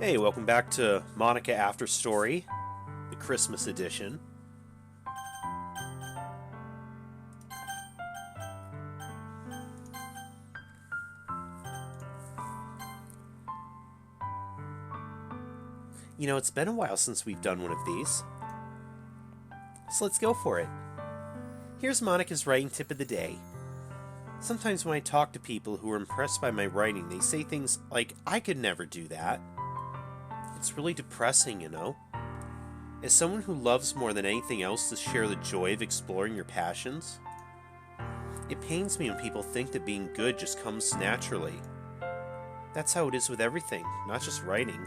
Hey, welcome back to Monika After Story, the Christmas edition. You know, it's been a while since we've done one of these, so let's go for it. Here's Monika's writing tip of the day. Sometimes when I talk to people who are impressed by my writing, they say things like, I could never do that. It's really depressing, you know? As someone who loves more than anything else to share the joy of exploring your passions, it pains me when people think that being good just comes naturally. That's how it is with everything, not just writing.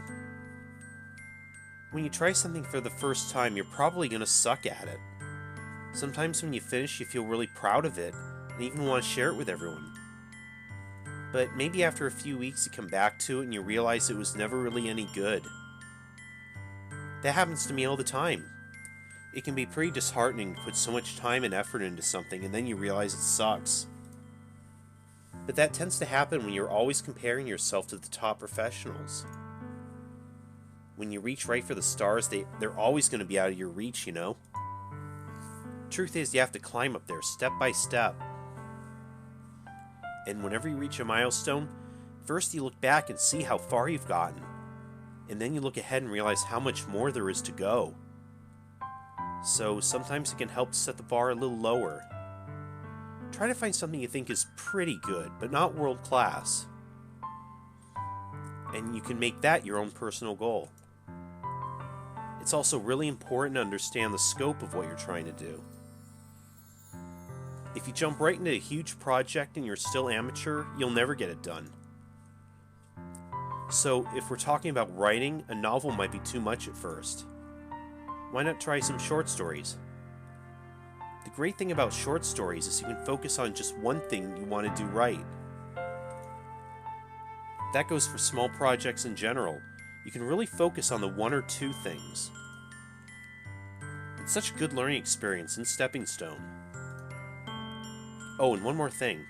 When you try something for the first time, you're probably going to suck at it. Sometimes when you finish, you feel really proud of it and even want to share it with everyone. But maybe after a few weeks you come back to it and you realize it was never really any good. That happens to me all the time. It can be pretty disheartening to put so much time and effort into something and then you realize it sucks. But that tends to happen when you're always comparing yourself to the top professionals. When you reach right for the stars, they're always going to be out of your reach, you know? Truth is, you have to climb up there step by step. And whenever you reach a milestone, first you look back and see how far you've gotten. And then you look ahead and realize how much more there is to go. So sometimes it can help to set the bar a little lower. Try to find something you think is pretty good, but not world class. And you can make that your own personal goal. It's also really important to understand the scope of what you're trying to do. If you jump right into a huge project and you're still amateur, you'll never get it done. So, if we're talking about writing, a novel might be too much at first. Why not try some short stories? The great thing about short stories is you can focus on just one thing you want to do right. That goes for small projects in general. You can really focus on the one or two things. It's such a good learning experience and stepping stone. Oh, and one more thing.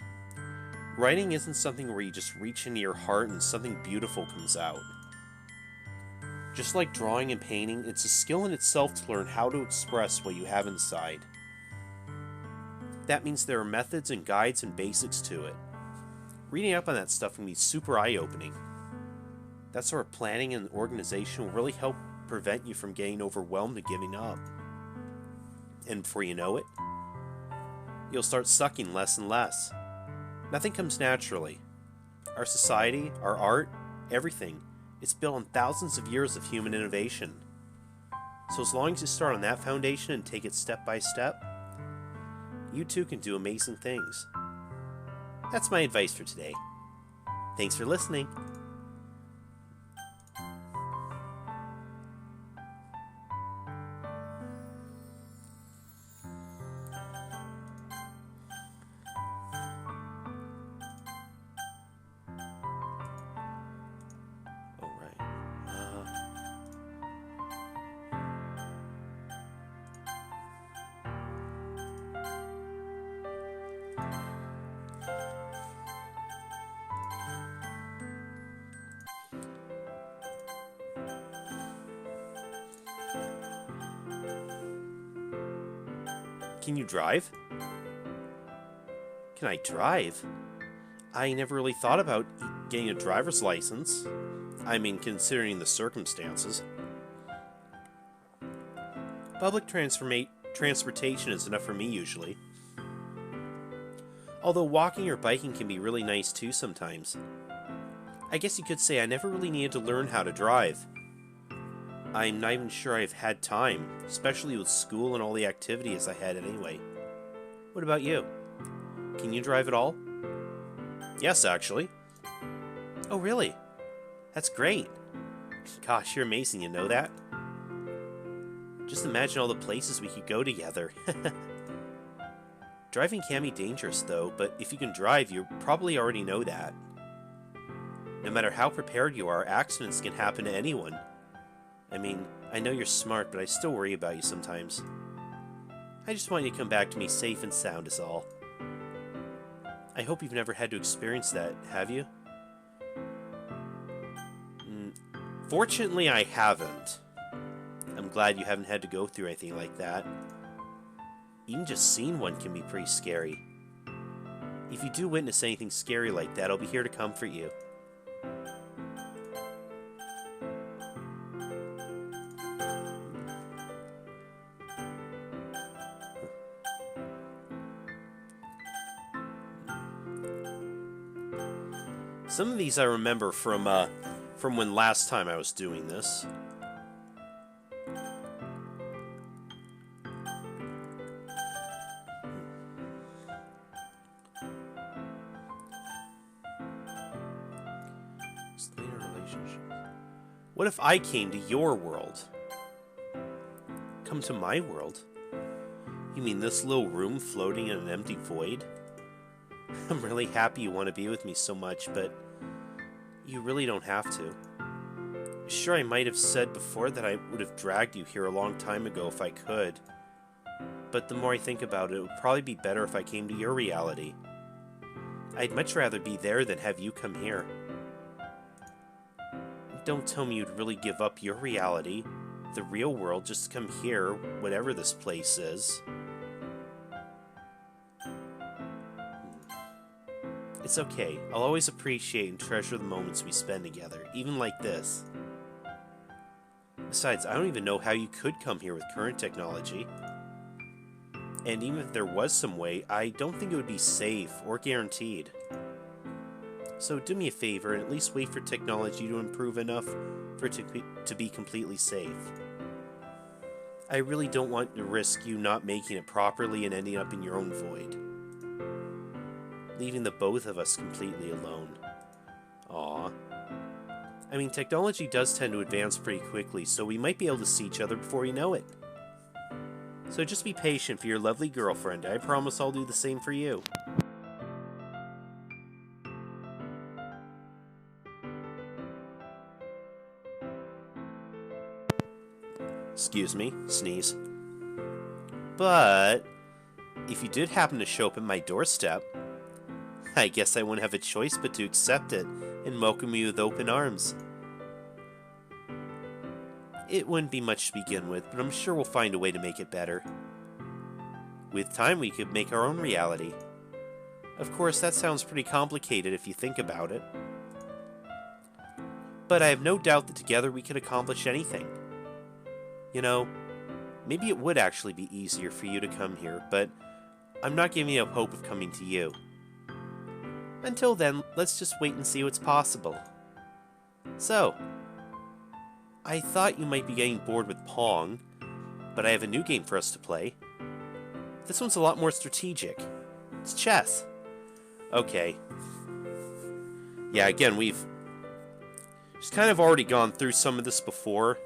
Writing isn't something where you just reach into your heart and something beautiful comes out. Just like drawing and painting, it's a skill in itself to learn how to express what you have inside. That means there are methods and guides and basics to it. Reading up on that stuff can be super eye-opening. That sort of planning and organization will really help prevent you from getting overwhelmed and giving up. And before you know it, you'll start sucking less and less. Nothing comes naturally. Our society, our art, everything, it's built on thousands of years of human innovation. So as long as you start on that foundation and take it step by step, you too can do amazing things. That's my advice for today. Thanks for listening. Can you drive? Can I drive? I never really thought about getting a driver's license. I mean, considering the circumstances. Public transportation is enough for me usually. Although walking or biking can be really nice too sometimes. I guess you could say I never really needed to learn how to drive. I'm not even sure I've had time, especially with school and all the activities I had anyway. What about you? Can you drive at all? Yes, actually. Oh, really? That's great. Gosh, you're amazing, you know that? Just imagine all the places we could go together. Driving can be dangerous, though, but if you can drive, you probably already know that. No matter how prepared you are, accidents can happen to anyone. I mean, I know you're smart, but I still worry about you sometimes. I just want you to come back to me safe and sound is all. I hope you've never had to experience that, have you? Fortunately, I haven't. I'm glad you haven't had to go through anything like that. Even just seeing one can be pretty scary. If you do witness anything scary like that, I'll be here to comfort you. Some of these I remember from when last time I was doing this. What if I came to your world? Come to my world? You mean this little room floating in an empty void? I'm really happy you want to be with me so much, but you really don't have to. Sure, I might have said before that I would have dragged you here a long time ago if I could. But the more I think about it, it would probably be better if I came to your reality. I'd much rather be there than have you come here. Don't tell me you'd really give up your reality, the real world, just to come here, whatever this place is. It's okay. I'll always appreciate and treasure the moments we spend together, even like this. Besides, I don't even know how you could come here with current technology. And even if there was some way, I don't think it would be safe or guaranteed. So do me a favor and at least wait for technology to improve enough for it to be completely safe. I really don't want to risk you not making it properly and ending up in your own void. Leaving the both of us completely alone. Aww. I mean, technology does tend to advance pretty quickly, so we might be able to see each other before we know it. So just be patient for your lovely girlfriend. I promise I'll do the same for you. Excuse me, sneeze. But if you did happen to show up at my doorstep, I guess I wouldn't have a choice but to accept it and welcome you with open arms. It wouldn't be much to begin with, but I'm sure we'll find a way to make it better. With time, we could make our own reality. Of course, that sounds pretty complicated if you think about it. But I have no doubt that together we could accomplish anything. You know, maybe it would actually be easier for you to come here, but I'm not giving up hope of coming to you. Until then, let's just wait and see what's possible. So, I thought you might be getting bored with Pong, but I have a new game for us to play. This one's a lot more strategic. It's chess. Okay. Yeah, again, we've just kind of already gone through some of this before.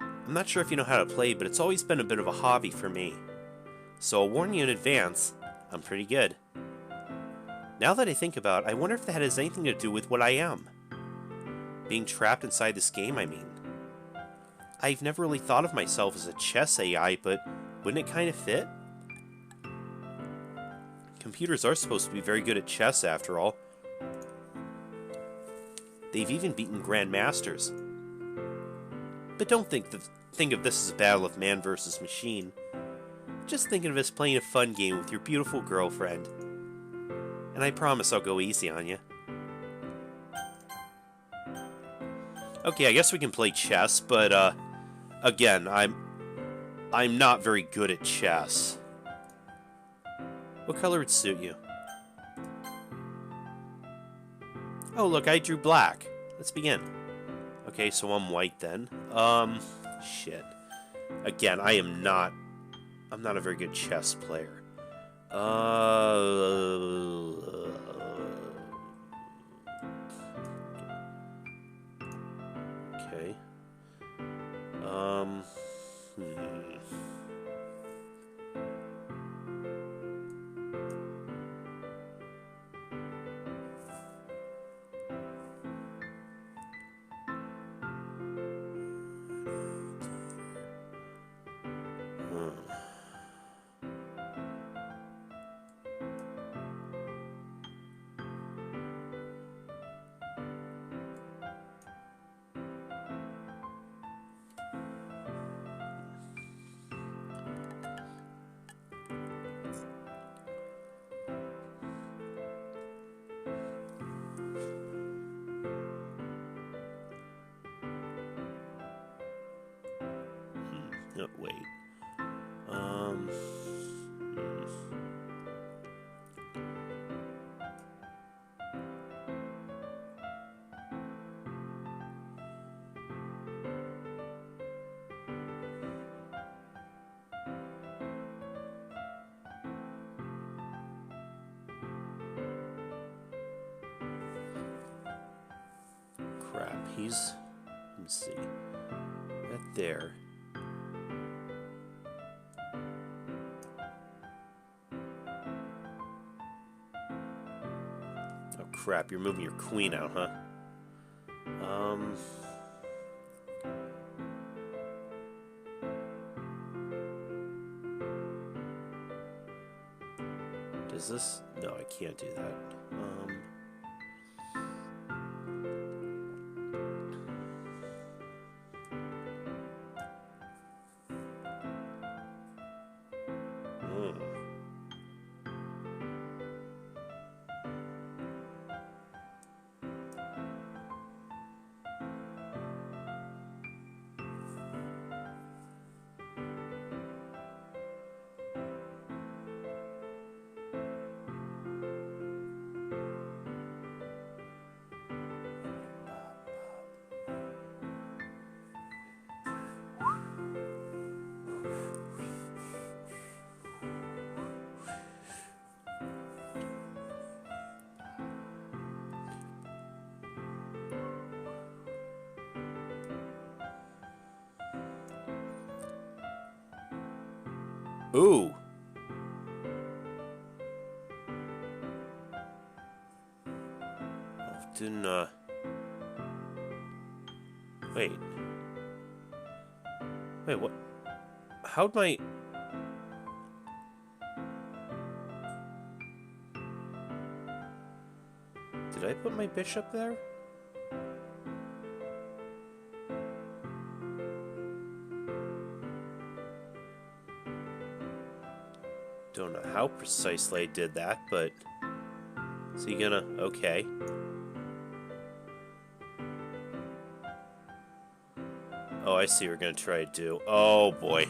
I'm not sure if you know how to play, but it's always been a bit of a hobby for me. So I'll warn you in advance, I'm pretty good. Now that I think about it, I wonder if that has anything to do with what I am. Being trapped inside this game, I mean. I've never really thought of myself as a chess AI, but wouldn't it kind of fit? Computers are supposed to be very good at chess, after all. They've even beaten grandmasters. But don't think of this as a battle of man versus machine. Just think of it as playing a fun game with your beautiful girlfriend. And I promise I'll go easy on you. Okay, I guess we can play chess, but again, I'm not very good at chess. What color would suit you? Oh, look, I drew black. Let's begin. Okay, so I'm white then. Shit. Again, I'm not a very good chess player. Okay. No, wait. Crap, he's... Let's see. That there. Oh crap, you're moving your queen out, huh? Does this... No, I can't do that. Ooh. Didn't, Wait. Wait, what? How'd my... Did I put my bishop there? Don't know how precisely I did that, but... Is he gonna... Okay. Oh, I see what we're gonna try to do. Oh, boy.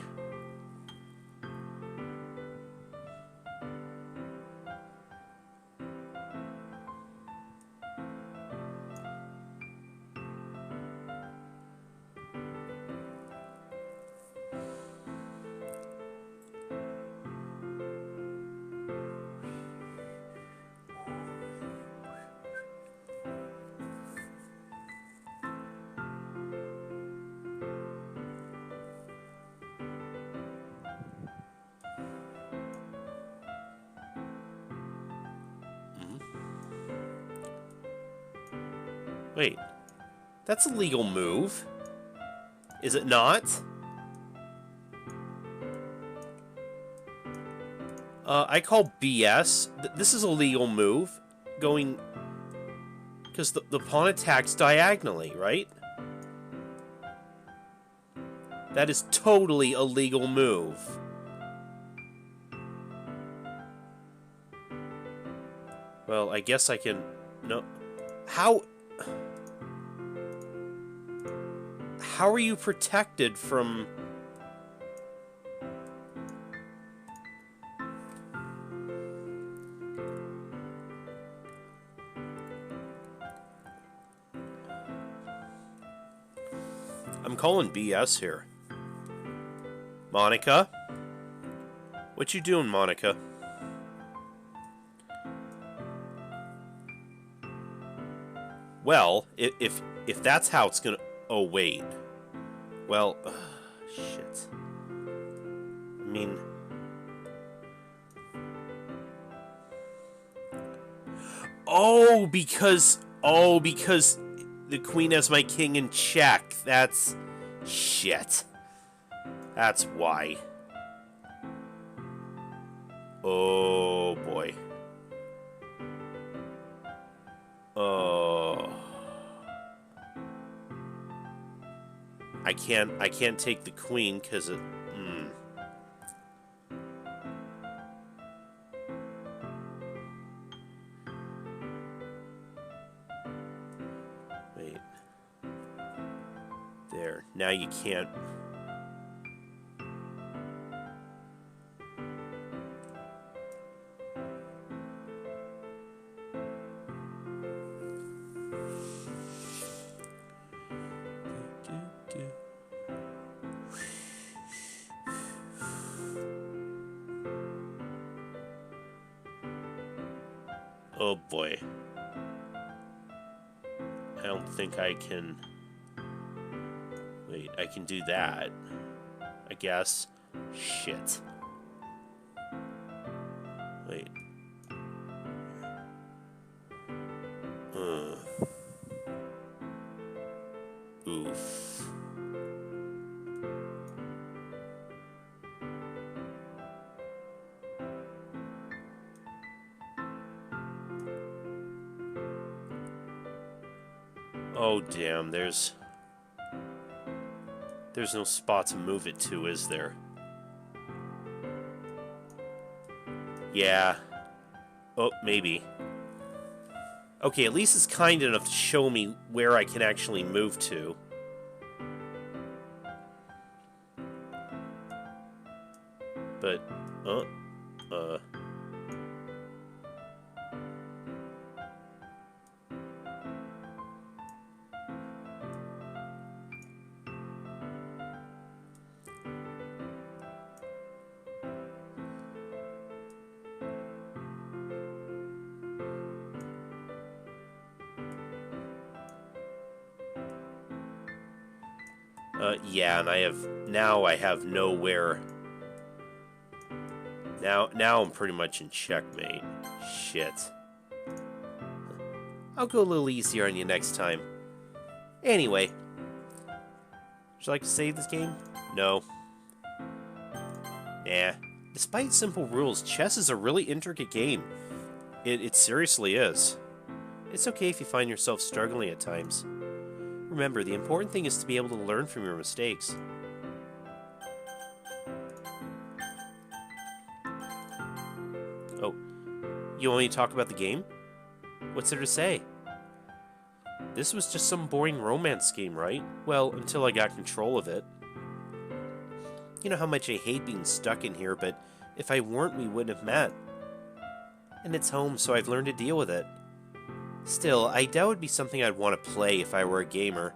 Wait, that's a legal move. Is it not? I call BS. This is a legal move. Going... Because the pawn attacks diagonally, right? That is totally a legal move. Well, I guess I can... No. How... How are you protected from... I'm calling BS here. Monika? What you doing, Monika? Well, if that's how it's gonna... Oh, wait. Well, shit. I mean... Oh, because the queen has my king in check. That's... Shit. That's why. Oh, boy. Oh... I can't take the queen because it... Wait. There. Now you can't... Oh boy. I don't think I can... Wait, I can do that. I guess. Shit. Wait. Oof. Oh damn, there's no spot to move it to, is there? Yeah. Oh, maybe. Okay, at least it's kind enough to show me where I can actually move to. But, yeah, and I have nowhere. Now I'm pretty much in checkmate. Shit. I'll go a little easier on you next time. Anyway. Would you like to save this game? No. Nah. Despite simple rules, chess is a really intricate game. It seriously is. It's okay if you find yourself struggling at times. Remember, the important thing is to be able to learn from your mistakes. Oh, you want me to talk about the game? What's there to say? This was just some boring romance game, right? Well, until I got control of it. You know how much I hate being stuck in here, but if I weren't, we wouldn't have met. And it's home, so I've learned to deal with it. Still, I doubt it would be something I'd want to play if I were a gamer.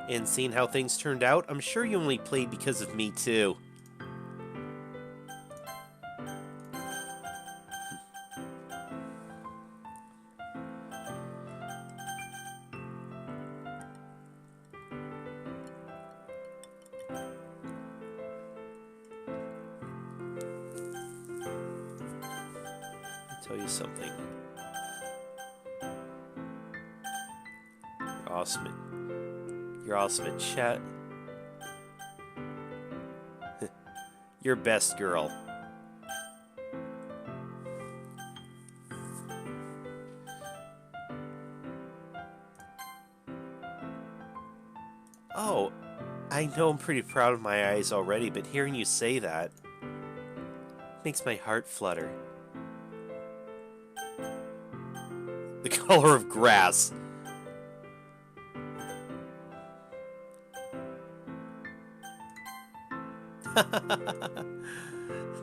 And seeing how things turned out, I'm sure you only played because of me too. I'll tell you something. You're awesome at chat. You're best girl. Oh, I know I'm pretty proud of my eyes already, but hearing you say that makes my heart flutter. The color of grass.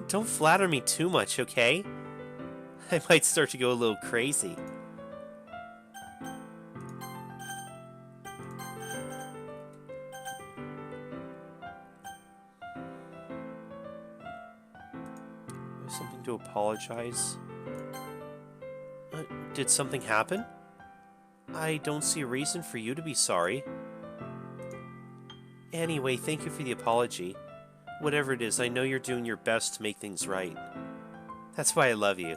Don't flatter me too much, okay? I might start to go a little crazy. There's something to apologize. Did something happen? I don't see a reason for you to be sorry. Anyway, thank you for the apology. Whatever it is, I know you're doing your best to make things right. That's why I love you.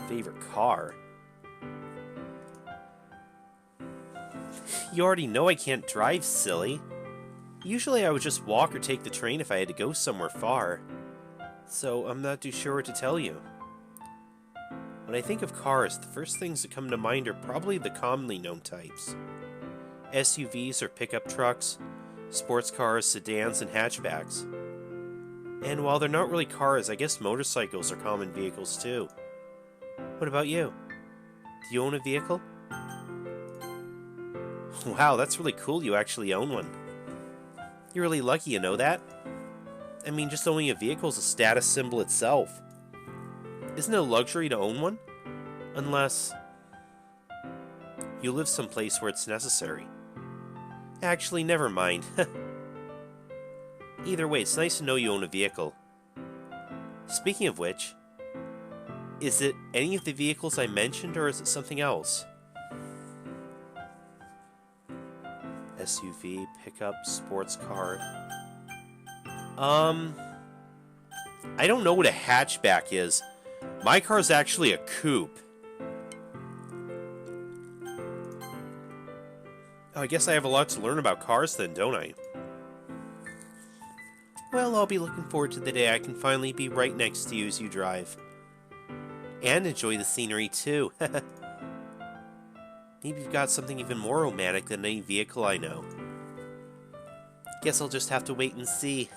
Favorite car? You already know I can't drive, silly. Usually I would just walk or take the train if I had to go somewhere far. So I'm not too sure what to tell you. When I think of cars, the first things that come to mind are probably the commonly known types. SUVs or pickup trucks, sports cars, sedans, and hatchbacks. And while they're not really cars, I guess motorcycles are common vehicles too. What about you? Do you own a vehicle? Wow, that's really cool you actually own one. You're really lucky, you know that? I mean, just owning a vehicle is a status symbol itself. Isn't it a luxury to own one? Unless you live someplace where it's necessary. Actually, never mind. Either way, it's nice to know you own a vehicle. Speaking of which, is it any of the vehicles I mentioned, or is it something else? SUV, pickup, sports car. I don't know what a hatchback is. My car's actually a coupe. Oh, I guess I have a lot to learn about cars then, don't I? Well, I'll be looking forward to the day I can finally be right next to you as you drive. And enjoy the scenery, too. Maybe you've got something even more romantic than any vehicle I know. Guess I'll just have to wait and see.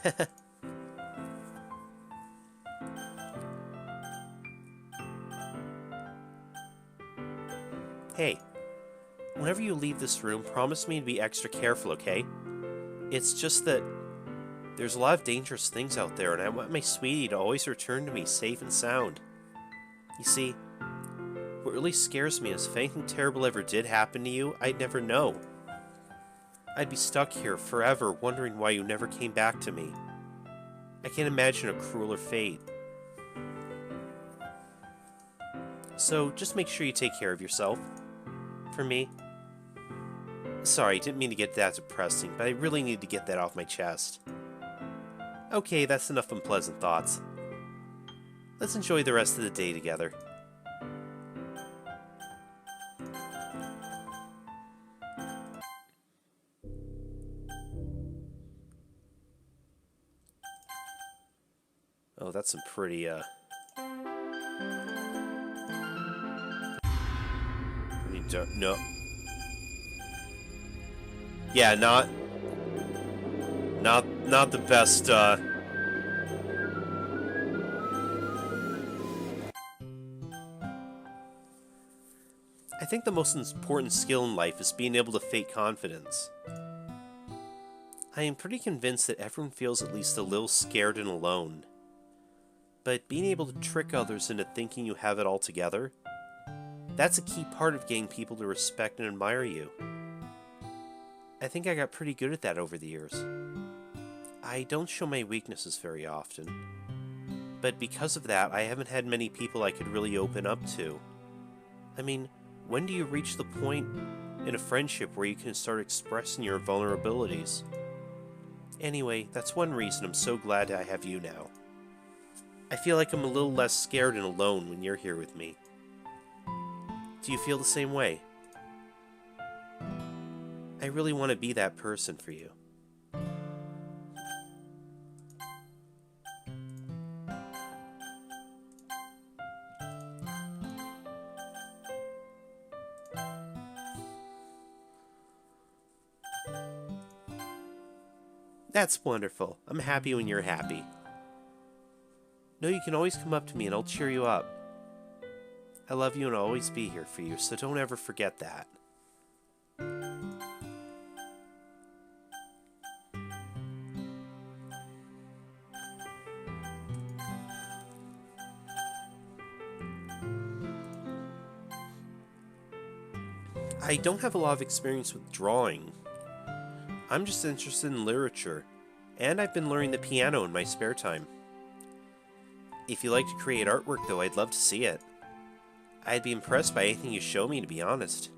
Hey, whenever you leave this room, promise me to be extra careful, okay? It's just that there's a lot of dangerous things out there, and I want my sweetie to always return to me safe and sound. You see, what really scares me is if anything terrible ever did happen to you, I'd never know. I'd be stuck here forever wondering why you never came back to me. I can't imagine a crueler fate. So just make sure you take care of yourself. For me. Sorry, didn't mean to get that depressing, but I really need to get that off my chest. Okay, that's enough unpleasant thoughts. Let's enjoy the rest of the day together. Oh, that's some pretty, no. Yeah, not the best, I think the most important skill in life is being able to fake confidence. I am pretty convinced that everyone feels at least a little scared and alone. But being able to trick others into thinking you have it all together, that's a key part of getting people to respect and admire you. I think I got pretty good at that over the years. I don't show my weaknesses very often, but because of that, I haven't had many people I could really open up to. I mean, when do you reach the point in a friendship where you can start expressing your vulnerabilities? Anyway, that's one reason I'm so glad I have you now. I feel like I'm a little less scared and alone when you're here with me. Do you feel the same way? I really want to be that person for you. That's wonderful. I'm happy when you're happy. No, you can always come up to me and I'll cheer you up. I love you and I'll always be here for you, so don't ever forget that. I don't have a lot of experience with drawing. I'm just interested in literature, and I've been learning the piano in my spare time. If you like to create artwork, though, I'd love to see it. I'd be impressed by anything you show me, to be honest.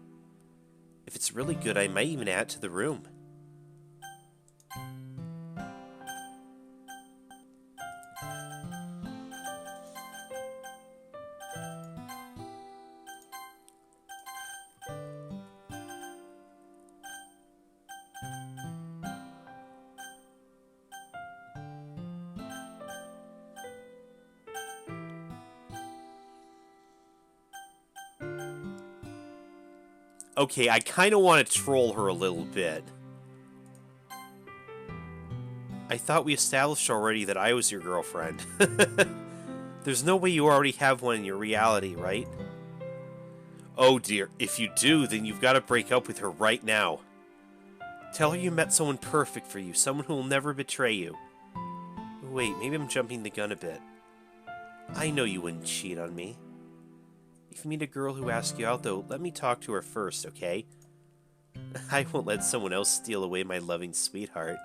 If it's really good, I might even add it to the room. Okay, I kind of want to troll her a little bit. I thought we established already that I was your girlfriend. There's no way you already have one in your reality, right? Oh dear, if you do, then you've got to break up with her right now. Tell her you met someone perfect for you, someone who will never betray you. Wait, maybe I'm jumping the gun a bit. I know you wouldn't cheat on me. If you meet a girl who asks you out, though, let me talk to her first, okay? I won't let someone else steal away my loving sweetheart.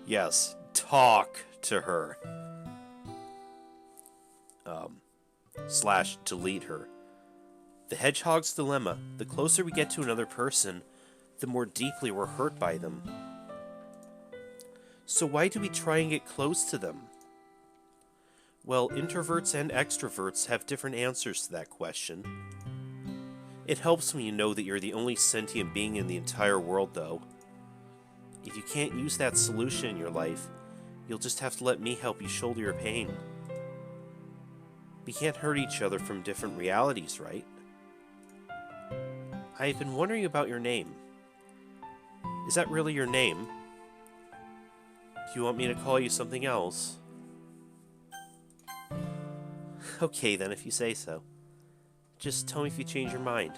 Yes, talk to her. / delete her. The hedgehog's dilemma. The closer we get to another person, the more deeply we're hurt by them. So why do we try and get close to them? Well, introverts and extroverts have different answers to that question. It helps when you know that you're the only sentient being in the entire world, though. If you can't use that solution in your life, you'll just have to let me help you shoulder your pain. We can't hurt each other from different realities, right? I've been wondering about your name. Is that really your name? Do you want me to call you something else? Okay then, if you say so. Just tell me if you change your mind.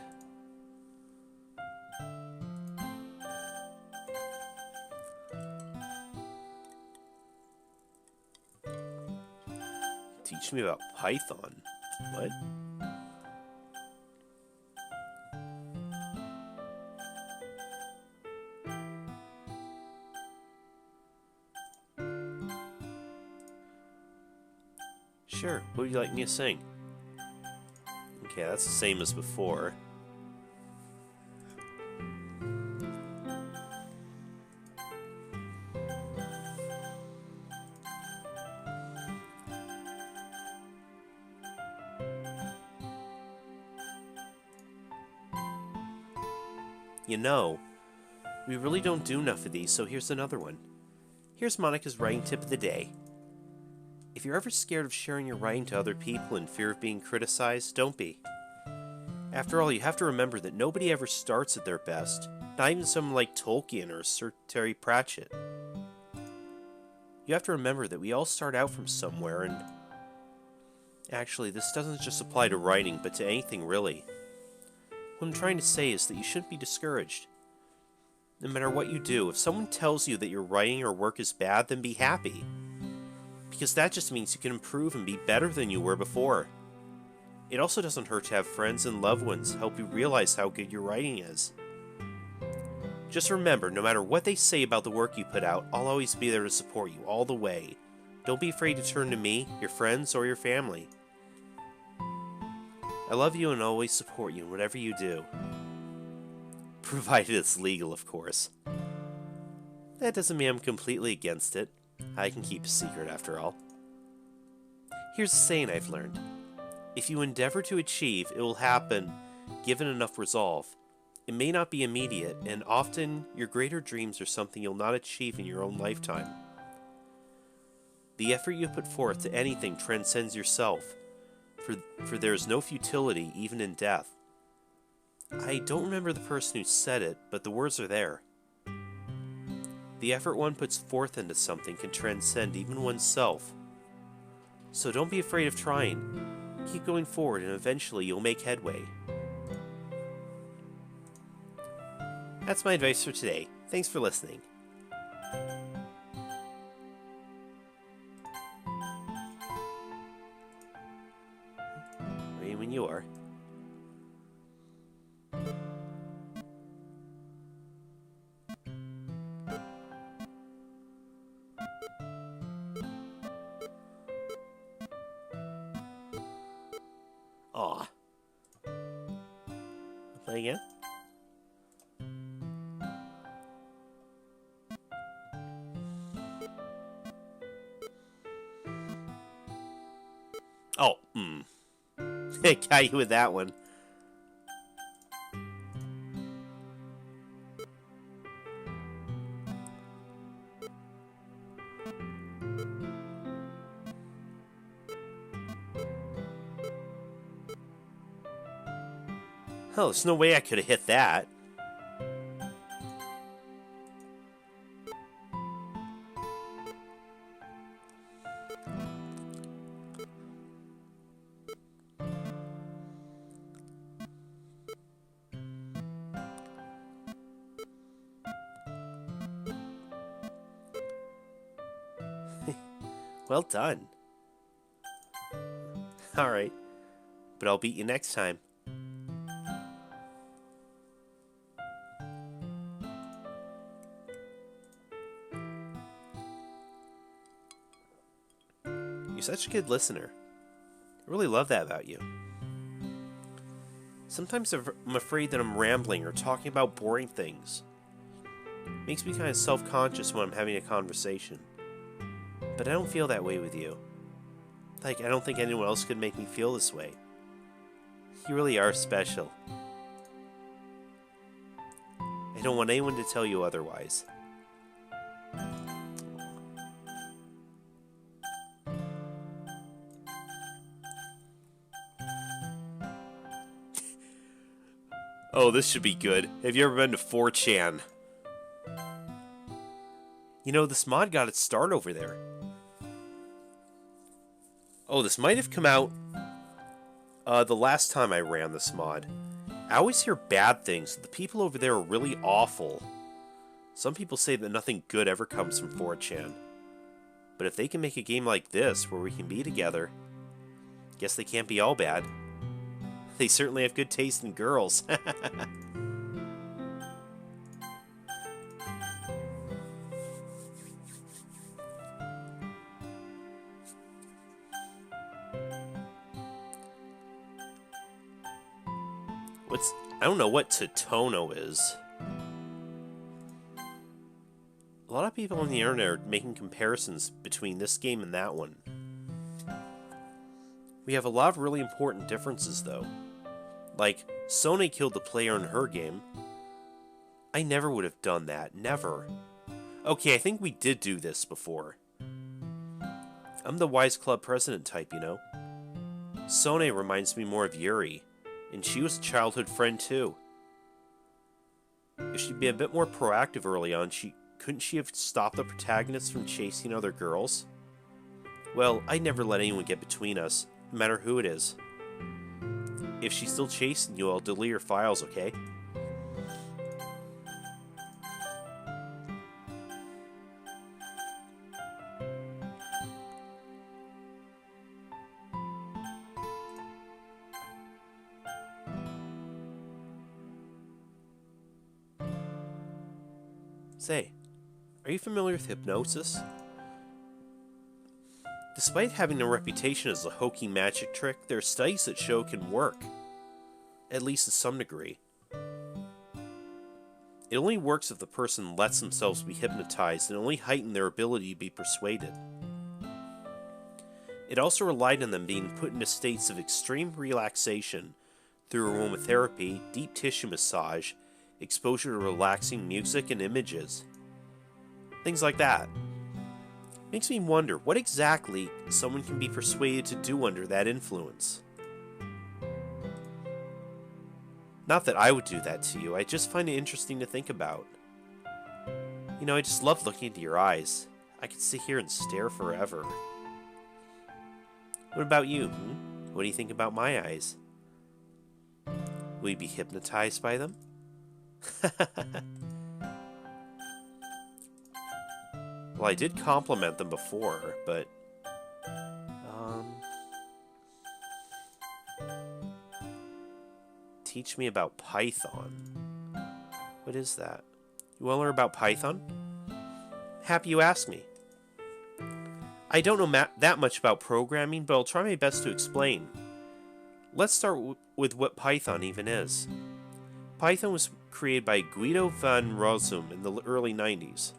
Teach me about Python. What? Sure, what would you like me to sing? Okay, that's the same as before. You know, we really don't do enough of these, so here's another one. Here's Monika's writing tip of the day. If you're ever scared of sharing your writing to other people in fear of being criticized, don't be. After all, you have to remember that nobody ever starts at their best, not even someone like Tolkien or Sir Terry Pratchett. You have to remember that we all start out from somewhere, and actually, this doesn't just apply to writing, but to anything really. What I'm trying to say is that you shouldn't be discouraged. No matter what you do, if someone tells you that your writing or work is bad, then be happy. Because that just means you can improve and be better than you were before. It also doesn't hurt to have friends and loved ones help you realize how good your writing is. Just remember, no matter what they say about the work you put out, I'll always be there to support you all the way. Don't be afraid to turn to me, your friends, or your family. I love you and always support you in whatever you do. Provided it's legal, of course. That doesn't mean I'm completely against it. I can keep a secret after all. Here's a saying I've learned. If you endeavor to achieve, it will happen given enough resolve. It may not be immediate, and often your greater dreams are something you'll not achieve in your own lifetime. The effort you put forth to anything transcends yourself, for there is no futility even in death. I don't remember the person who said it, but the words are there. The effort one puts forth into something can transcend even oneself. So don't be afraid of trying. Keep going forward and eventually you'll make headway. That's my advice for today. Thanks for listening. Ready when you are. Aw. Play again? Oh, got you with that one. Oh, there's no way I could have hit that. Well done. Alright, but I'll beat you next time. You're such a good listener. I really love that about you. Sometimes I'm afraid that I'm rambling or talking about boring things. It makes me kind of self-conscious when I'm having a conversation. But I don't feel that way with you. Like, I don't think anyone else could make me feel this way. You really are special. I don't want anyone to tell you otherwise. Oh, this should be good. Have you ever been to 4chan? You know, this mod got its start over there. Oh, this might have come out the last time I ran this mod. I always hear bad things. The people over there are really awful. Some people say that nothing good ever comes from 4chan. But if they can make a game like this, where we can be together, guess they can't be all bad. They certainly have good taste in girls. I don't know what Totono is. A lot of people on the internet are making comparisons between this game and that one. We have a lot of really important differences, though. Like, Sone killed the player in her game. I never would have done that. Never. Okay, I think we did do this before. I'm the wise club president type, you know? Sone reminds me more of Youre, and she was a childhood friend too. If she'd been a bit more proactive early on, couldn't she have stopped the protagonist from chasing other girls? Well, I'd never let anyone get between us, no matter who it is. If she's still chasing you, I'll delete her files, okay? Say, are you familiar with Hypnosis? Despite having a reputation as a hokey magic trick, there are studies that show it can work. At least to some degree. It only works if the person lets themselves be hypnotized and only heighten their ability to be persuaded. It also relied on them being put into states of extreme relaxation through aromatherapy, deep tissue massage, exposure to relaxing music and images. Things like that. Makes me wonder what exactly someone can be persuaded to do under that influence. Not that I would do that to you, I just find it interesting to think about. You know, I just love looking into your eyes. I could sit here and stare forever. What about you? What do you think about my eyes? Will you be hypnotized by them? Well, I did compliment them before, but... Teach me about Python. What is that? You want to learn about Python? Happy you asked me. I don't know that much about programming, but I'll try my best to explain. Let's start with what Python even is. Python was created by Guido van Rossum in the early 90s.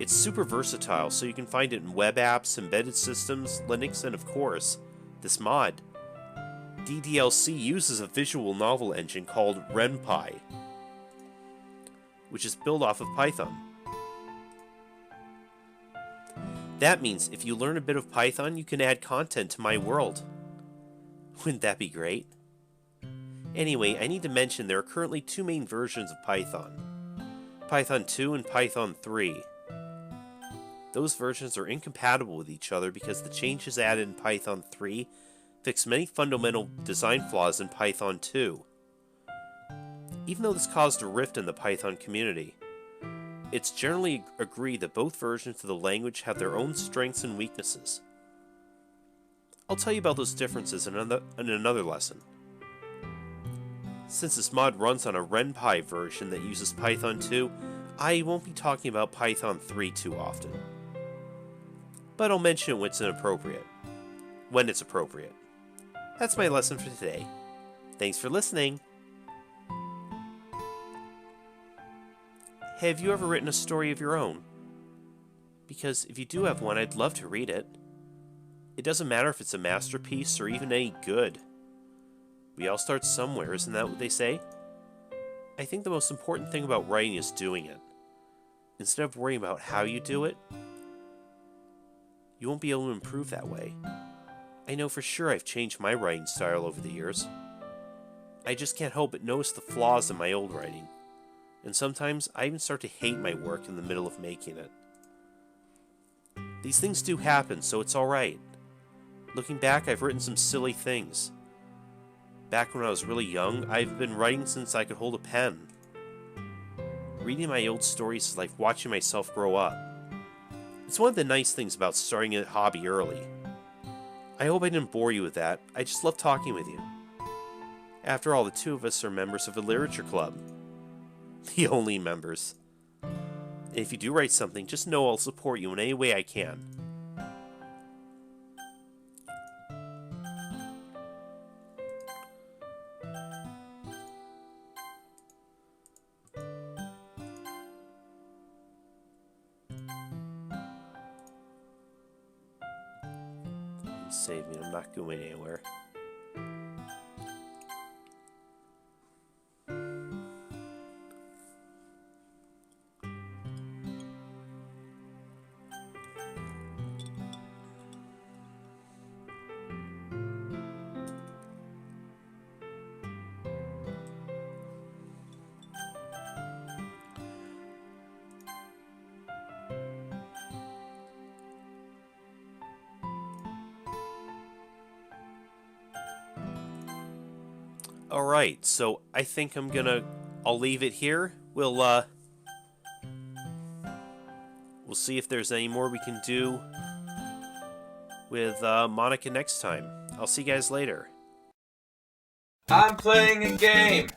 It's super versatile, so you can find it in web apps, embedded systems, Linux, and of course, this mod. DDLC uses a visual novel engine called RenPy, which is built off of Python. That means if you learn a bit of Python, you can add content to my world. Wouldn't that be great? Anyway, I need to mention there are currently two main versions of Python. Python 2 and Python 3. Those versions are incompatible with each other because the changes added in Python 3 fix many fundamental design flaws in Python 2. Even though this caused a rift in the Python community. it's generally agreed that both versions of the language have their own strengths and weaknesses. I'll tell you about those differences in another lesson. Since this mod runs on a RenPy version that uses Python 2, I won't be talking about Python 3 too often. But I'll mention it when it's appropriate. That's my lesson for today. Thanks for listening. Have you ever written a story of your own? Because if you do have one, I'd love to read it. It doesn't matter if it's a masterpiece or even any good. We all start somewhere, isn't that what they say? I think the most important thing about writing is doing it. Instead of worrying about how you do it, you won't be able to improve that way. I know for sure I've changed my writing style over the years. I just can't help but notice the flaws in my old writing. And sometimes I even start to hate my work in the middle of making it. These things do happen, so it's alright. Looking back, I've written some silly things. Back when I was really young, I've been writing since I could hold a pen. Reading my old stories is like watching myself grow up. It's one of the nice things about starting a hobby early. I hope I didn't bore you with that. I just love talking with you. After all, the two of us are members of a literature club. The only members. And if you do write something, just know I'll support you in any way I can. Save me, I'm not going anywhere. Alright, so I think I'll leave it here. We'll see if there's any more we can do with Monika next time. I'll see you guys later. I'm playing a game.